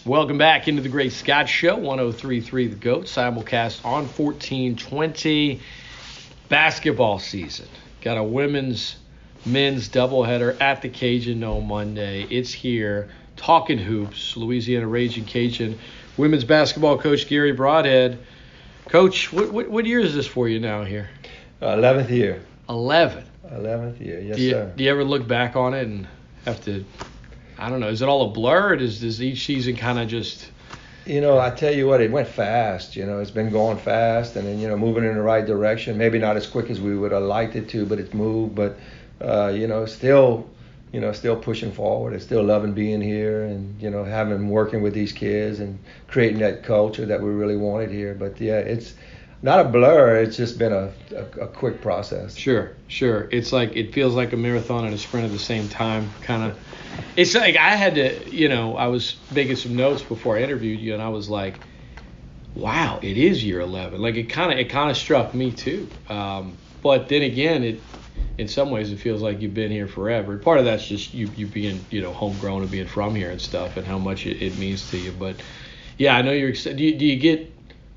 Welcome back into the Great Scott Show, 103.3 The GOAT, simulcast on 1420. Basketball season. Got a men's doubleheader at the Cajun Dome Monday. It's here. Talking hoops, Louisiana Ragin Cajun women's basketball coach Garry Brodhead. Coach, what year is this for you now here? 11th year. 11th year, yes, sir. Do you ever look back on it and have to, I don't know, is it all a blur? Or does each season kind of just... I tell you what, it went fast. It's been going fast and then, moving in the right direction. Maybe not as quick as we would have liked it to, but it's moved. But, still pushing forward. It's still loving being here and, working with these kids and creating that culture that we really wanted here. But, yeah, it's not a blur. It's just been a quick process. Sure. It's like it feels like a marathon and a sprint at the same time, kind of. It's like I had to, I was making some notes before I interviewed you, and I was like, wow, it is year 11. Like it kind of struck me too. But then again, in some ways it feels like you've been here forever. Part of that's just you being, homegrown and being from here and stuff, and how much it means to you. But yeah, I know you're excited. Do you get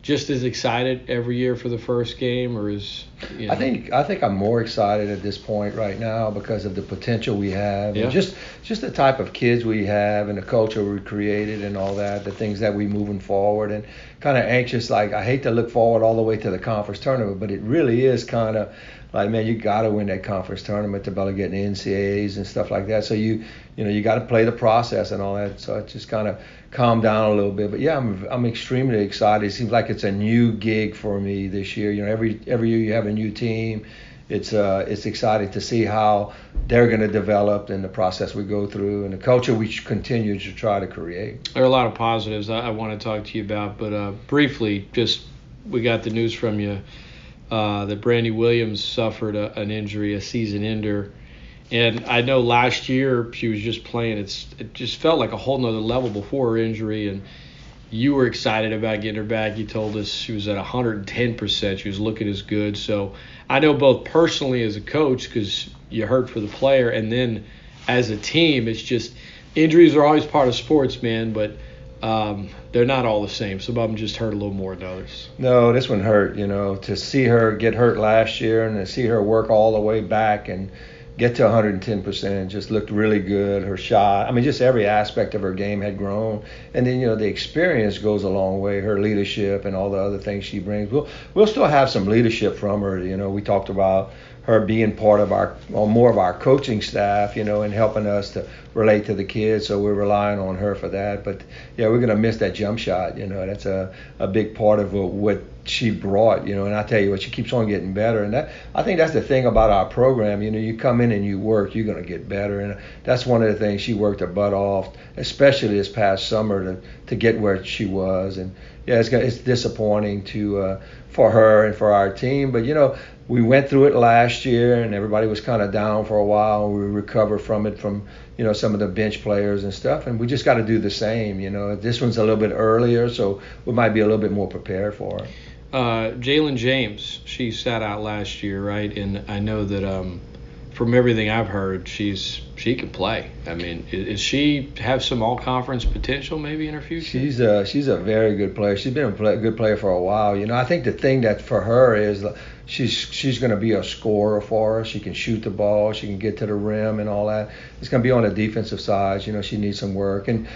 just as excited every year for the first game, or is I think I'm more excited at this point right now because of the potential we have, and just the type of kids we have and the culture we created and all that, the things that we moving forward, and kind of anxious. Like I hate to look forward all the way to the conference tournament, but it really is kind of like, man, you got to win that conference tournament to be able to get in the NCAAs and stuff like that. So you got to play the process and all that. So it just kind of calmed down a little bit. But yeah, I'm extremely excited. It seems like it's a new gig for me this year. Every year you have a new team. It's exciting to see how they're going to develop and the process we go through and the culture we continue to try to create. There are a lot of positives I want to talk to you about, but briefly, just we got the news from you that Brandi Williams suffered an injury, a season ender. And I know last year she was just playing. It just felt like a whole nother level before her injury. And you were excited about getting her back. You told us she was at 110%. She was looking as good. So I know both personally as a coach, because you hurt for the player, and then as a team, it's just injuries are always part of sports, man. But they're not all the same. Some of them just hurt a little more than others. No, this one hurt, to see her get hurt last year and to see her work all the way back and get to 110%, just looked really good. Her shot, just every aspect of her game had grown. And then, the experience goes a long way, her leadership and all the other things she brings. We'll still have some leadership from her. We talked about her being part of more of our coaching staff, and helping us to relate to the kids. So we're relying on her for that. But yeah, we're going to miss that jump shot. That's a big part of what she brought, and I tell you what, she keeps on getting better. And I think that's the thing about our program. You come in and you work, you're going to get better. And that's one of the things she worked her butt off, especially this past summer to get where she was. And yeah, it's disappointing for her and for our team. But, we went through it last year and everybody was kind of down for a while. We recovered from it from, some of the bench players and stuff. And we just got to do the same. This one's a little bit earlier, so we might be a little bit more prepared for it. Jalen James, she sat out last year, right? And I know that from everything I've heard, she can play. Is she have some all-conference potential maybe in her future? She's a very good player. She's been a good player for a while. I think the thing that for her is she's going to be a scorer for us. She can shoot the ball. She can get to the rim and all that. It's going to be on the defensive side. She needs some work. And,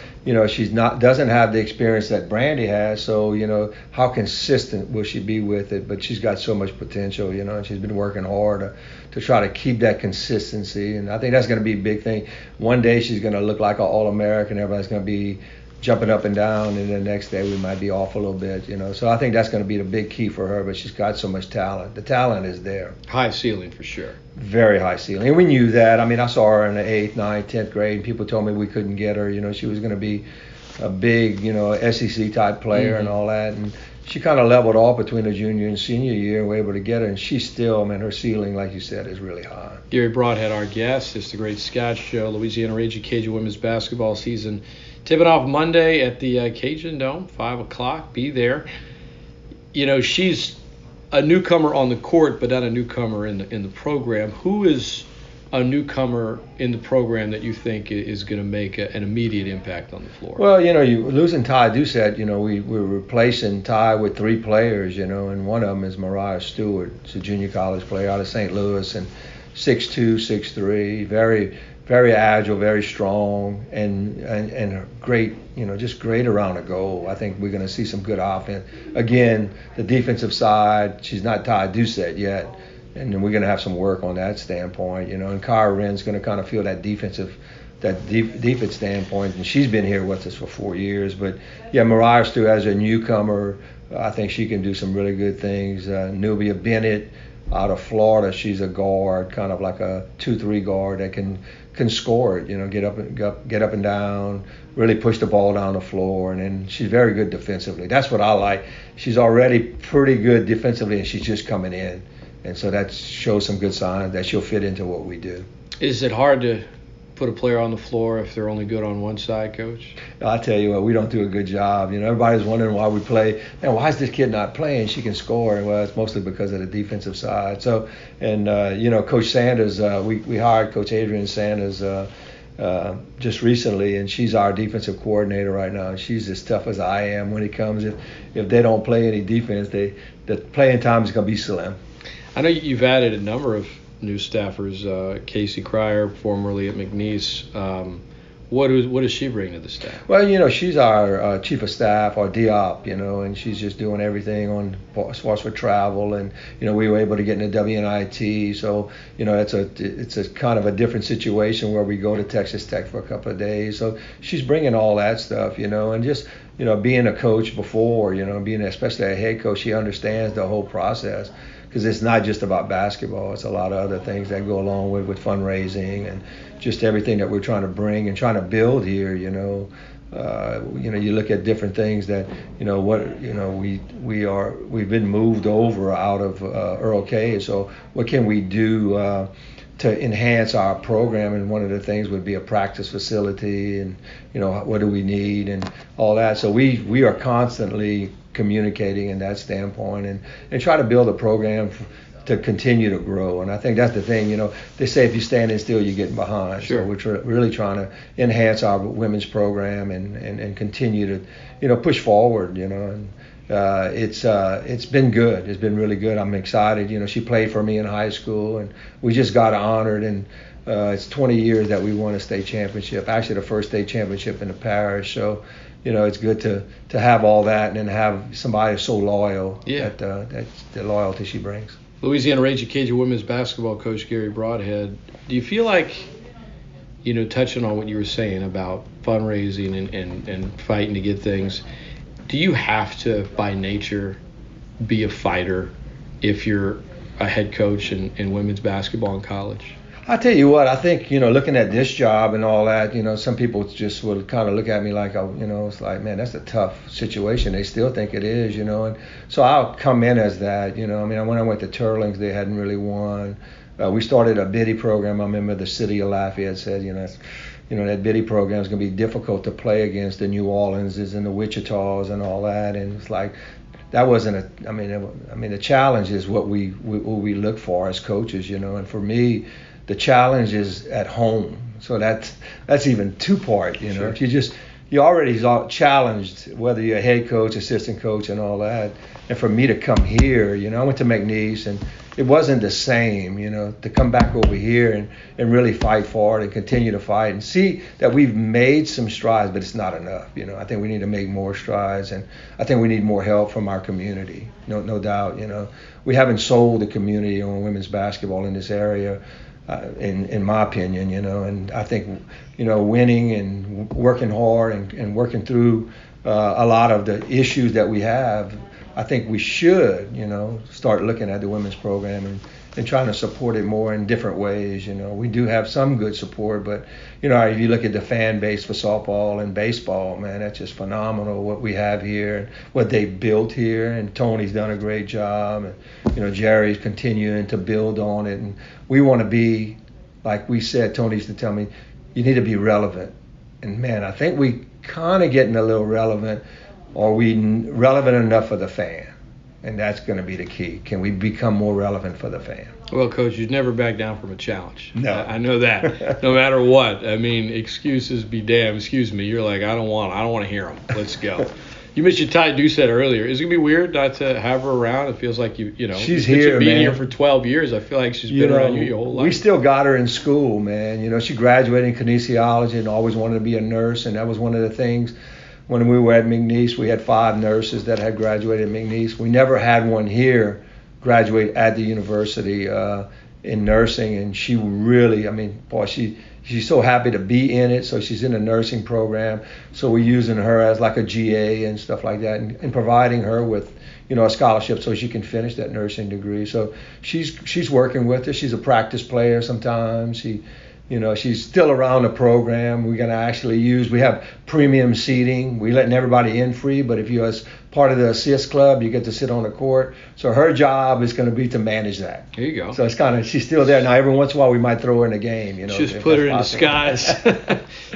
she's doesn't have the experience that Brandi has. So, how consistent will she be with it? But she's got so much potential, and she's been working hard to try to keep that consistency. And I think that's going to be a big thing. One day she's going to look like an All-American. Everybody's going to be jumping up and down, and the next day we might be off a little bit, So I think that's going to be the big key for her, but she's got so much talent. The talent is there. High ceiling for sure. Very high ceiling. And we knew that. I saw her in the 8th, 9th, 10th grade, and people told me we couldn't get her. She was going to be a big, SEC type player and all that. And she kind of leveled off between her junior and senior year and we were able to get her. And she's still, her ceiling, like you said, is really high. Garry Brodhead, our guest. It's the Great Scott Show. Louisiana Ragin Cajun women's basketball season tipping off Monday at the Cajun Dome, 5 o'clock. Be there. She's a newcomer on the court, but not a newcomer in the program. Who is a newcomer in the program that you think is going to make an immediate impact on the floor? Well, you losing Ty Doucette, we're replacing Ty with 3 players, and one of them is Mariah Stewart. She's a junior college player out of St. Louis, and 6'2", 6'3", very, very agile, very strong, and great, just great around the goal. I think we're going to see some good offense. Again, the defensive side, she's not Ty Doucette yet, and then we're going to have some work on that standpoint, and Kyra Wren's going to kind of feel that defense standpoint, and she's been here with us for 4 years. But yeah, Mariah Stewart as a newcomer, I think she can do some really good things. Nubia Bennett out of Florida, she's a guard, kind of like a 2-3 guard that can score it, get up and down, really push the ball down the floor, and then she's very good defensively. That's what I like. She's already pretty good defensively, and she's just coming in, and so that shows some good signs that she'll fit into what we do. Is it hard to put a player on the floor if they're only good on one side, Coach? I tell you what, we don't do a good job. Everybody's wondering why we play. Man, why is this kid not playing? She can score. Well, it's mostly because of the defensive side. So, and Coach Sanders, we hired Coach Adrian Sanders just recently, and she's our defensive coordinator right now. And she's as tough as I am when it comes. If they don't play any defense, the playing time is going to be slim. I know you've added a number of new staffers, Casey Cryer, formerly at McNeese. What does she bring to the staff? Well, she's our chief of staff, our DOP, and she's just doing everything as far as for travel, and we were able to get into WNIT, so it's a kind of a different situation where we go to Texas Tech for a couple of days. So she's bringing all that stuff, and just being a coach before, being especially a head coach, she understands the whole process. Because it's not just about basketball. It's a lot of other things that go along with fundraising and just everything that we're trying to bring and trying to build here. You look at different things that we've been moved over out of Earl K. So what can we do to enhance our program? And one of the things would be a practice facility, and what do we need and all that. So we are constantly communicating in that standpoint and try to build a program to continue to grow. And I think that's the thing, they say if you're standing still, you're getting behind. Sure. So we're really trying to enhance our women's program and continue to, push forward, and it's been good. It's been really good. I'm excited. She played for me in high school, and we just got honored, and it's 20 years that we won a state championship, actually the first state championship in the parish. So it's good to have all that and then have somebody so loyal. Yeah. That the loyalty she brings. Louisiana Ragin Cajun women's basketball coach Garry Brodhead, do you feel like, touching on what you were saying about fundraising and fighting to get things, do you have to, by nature, be a fighter if you're a head coach in women's basketball in college? I tell you what, I think, looking at this job and all that, some people just would kind of look at me like, it's like, man, that's a tough situation. They still think it is, and so I'll come in as that, when I went to Turlings, they hadn't really won. We started a biddy program. I remember the city of Lafayette said, that biddy program is going to be difficult to play against the New Orleanses and the Wichitas and all that. And it's like, that wasn't the challenge is what we look for as coaches, and for me, the challenge is at home. So that's even two-part, Sure. If you already challenged, whether you're a head coach, assistant coach, and all that. And for me to come here, I went to McNeese, and it wasn't the same, to come back over here and really fight for it and continue to fight and see that we've made some strides, but it's not enough. I think we need to make more strides, and I think we need more help from our community. No doubt, we haven't sold the community on women's basketball in this area. In my opinion, and I think, winning and working hard and working through a lot of the issues that we have, I think we should, start looking at the women's program and trying to support it more in different ways. We do have some good support, but, if you look at the fan base for softball and baseball, man, that's just phenomenal what we have here and what they built here. And Tony's done a great job, and, Jerry's continuing to build on it. And we want to be, like we said, Tony used to tell me, you need to be relevant. And, man, I think we kind of getting a little relevant. Are we relevant enough for the fan? And that's going to be the key. Can we become more relevant for the fan? Well, Coach, you'd never back down from a challenge. No. I know that. No matter what. I mean, excuses be damned. Excuse me. You're like, I don't want to hear them. Let's go. You mentioned Ty Doucette earlier. Is it going to be weird not to have her around? It feels like you know. She's here, being man. here for 12 years. I feel like she's been around you your whole life. We still got her in school, man. You know, she graduated in kinesiology and always wanted to be a nurse, and that was one of the things. When we were at McNeese, we had 5 nurses that had graduated at McNeese. We never had one here graduate at the university in nursing, and she really, I mean, boy, she's so happy to be in it. So she's in a nursing program. So we're using her as like a GA and stuff like that, and providing her with, you know, a scholarship so she can finish that nursing degree. So she's working with us. She's a practice player sometimes. She's still around the program. We're going to actually we have premium seating. We're letting everybody in free, but if you're as part of the assist club, you get to sit on the court. So her job is going to be to manage that. There you go. So it's kind of, she's still there. Now, every once in a while, we might throw her in a game. You know, just put her in disguise.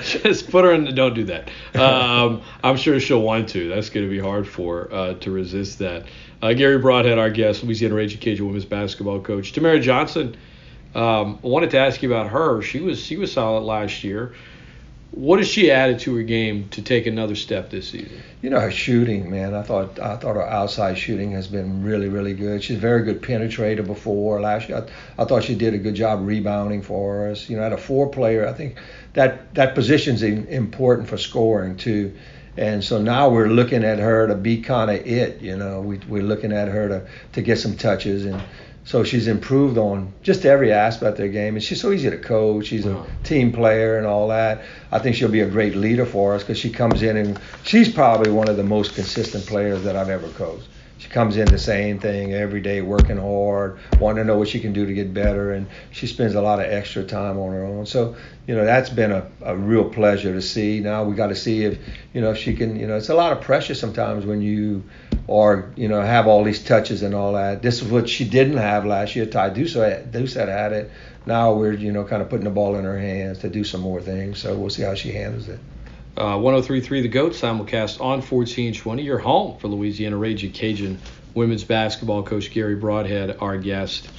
Just put her in. Don't do that. I'm sure she'll want to. That's going to be hard for her to resist that. Garry Brodhead, our guest, Louisiana Ragin Cajun women's basketball coach. Tamara Johnson. I wanted to ask you about her. She was solid last year. What has she added to her game to take another step this season? You know, her shooting, man. I thought her outside shooting has been really, really good. She's a very good penetrator before. Last year, I thought she did a good job rebounding for us. You know, at a 4-player, I think that position's important for scoring too. And so now we're looking at her to be kind of it. You know, we're looking at her to get some touches, and so she's improved on just every aspect of the game. And she's so easy to coach. She's a team player and all that. I think she'll be a great leader for us because she comes in and she's probably one of the most consistent players that I've ever coached. She comes in the same thing every day, working hard, wanting to know what she can do to get better, and she spends a lot of extra time on her own. So, you know, that's been a real pleasure to see. Now we got to see if she can, it's a lot of pressure sometimes when you have all these touches and all that. This is what she didn't have last year. Ty Doucette had it. Now we're, kind of putting the ball in her hands to do some more things. So we'll see how she handles it. 103.3 The GOAT simulcast on 1420. You're home for Louisiana Ragin Cajun women's basketball coach Garry Brodhead, our guest.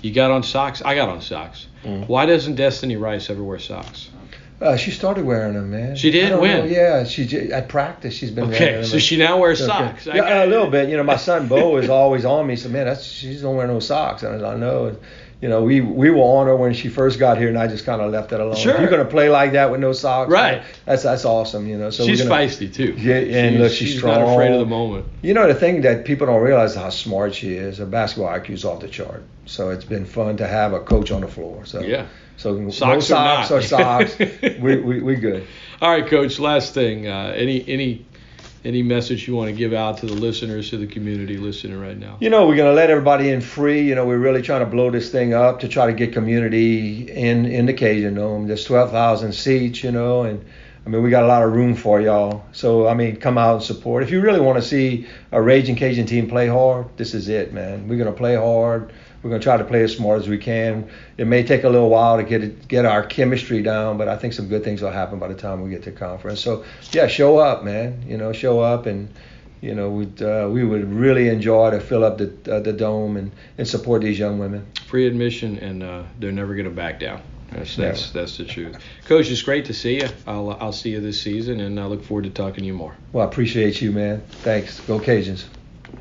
You got on socks? I got on socks. Why doesn't Destiny Rice ever wear socks? She started wearing them, man. She did? When? Yeah, at practice she's been wearing them. So she now wears socks. Yeah, a little bit. My son Bo is always on me. He said, man, she don't wear no socks. And I know. We were on her when she first got here, and I just kind of left it alone. Sure. If you're going to play like that with no socks, right? That's awesome, So she's feisty too. Yeah, and she's strong. Not afraid of the moment. The thing that people don't realize is how smart she is. Her basketball IQ is off the chart. So it's been fun to have a coach on the floor. So yeah. So socks no socks or socks, we good. All right, Coach. Last thing. Any message you want to give out to the listeners, to the community listening right now? We're going to let everybody in free. We're really trying to blow this thing up to try to get community in the Cajun Dome. There's 12,000 seats, and we got a lot of room for y'all. So, come out and support. If you really want to see a Ragin Cajun team play hard, this is it, man. We're going to play hard. We're going to try to play as smart as we can. It may take a little while to get our chemistry down, but I think some good things will happen by the time we get to conference. So, yeah, show up, man. Show up, and we would really enjoy to fill up the dome and support these young women. Free admission, and they're never going to back down. That's the truth. Coach, it's great to see you. I'll see you this season, and I look forward to talking to you more. Well, I appreciate you, man. Thanks. Go Cajuns.